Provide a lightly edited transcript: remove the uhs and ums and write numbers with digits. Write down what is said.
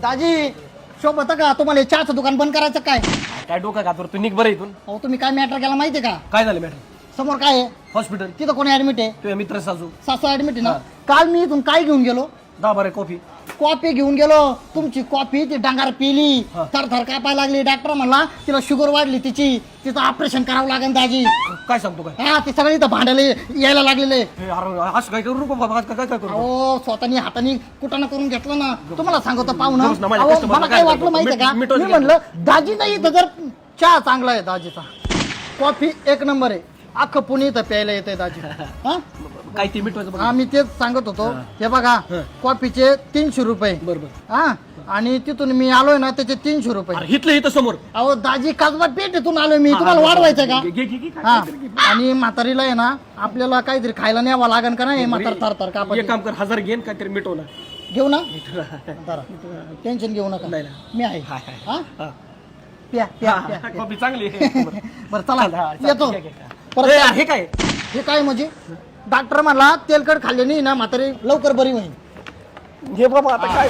दाजी शोभत का तुम्हाला हे चहाचं दुकान बंद करायचं काय? काय डोका खातर तू निघ बरं इथून. अहो तुम्ही काय मॅटर केला माहितीये का? काय झालं मॅडम? समोर काय आहे? हॉस्पिटल. तिथं कोणी ऍडमिट आहे? तुझ्या मित्र सासू. सासू ऍडमिट आहे ना. काल मी इथून काय घेऊन गेलो? 10 बारे कॉफी. कॉफी घेऊन गेलो. तुमची कॉफी ती डांगार पिली, थर थर कापायला लागली. डॉक्टर म्हणला तिला शुगर वाढली तिची, तिचं ऑपरेशन करावं लागेल दाजी. काय सांगतो काय? हा ते सगळे इथं भांडायला यायला लागलेले. असं काय करू नको बाबा. काय काय करू? अहो स्वतःनी हाताने कुटाणा करून घेतलं ना. तुम्हाला सांगतो पाहुणा. ना, माझ्या अहो, customer मला काय काय वाटलं माहितीये का? मिठोच मी घ्या. म्हणलं दाजी नाही तर जर चहा चांगला आहे दाजीचा, कॉफी एक नंबर आहे, अख्खं पुणे इथं प्यायला येते दाजी. हा काय ते मिटवायचं बघ. मी तेच सांगत होतो. हे बघा कॉफीचे 300 रुपये. बरोबर. हा आणि तिथून मी आलोय ना त्याचे 300 रुपये. अरे इथलं इथं समोर. अहो दाजी काजबा पेठेतून आलोय मी. तुम्हाला वाढवायचं का? घे घे घे. हा आणि म्हातारीला आहे ना आपल्याला काहीतरी खायला न्यावं लागेल का नाही? म्हातार थर थर कापत. एक काम कर, 1000 घेन काहीतरी मिटव ना. घेऊ ना. टेन्शन घेऊ नका. नाही, मी आहे. हाय, हा हा. प्या प्या प्या. कॉफी चांगली आहे. बरं चला येतो. घे, घे. परत ए, हे काय? हे काय म्हणजे? डॉक्टर म्हणला तेलकट खाल्ले नाही ना म्हातारी लवकर बरी होईल. घे बाबा आता काय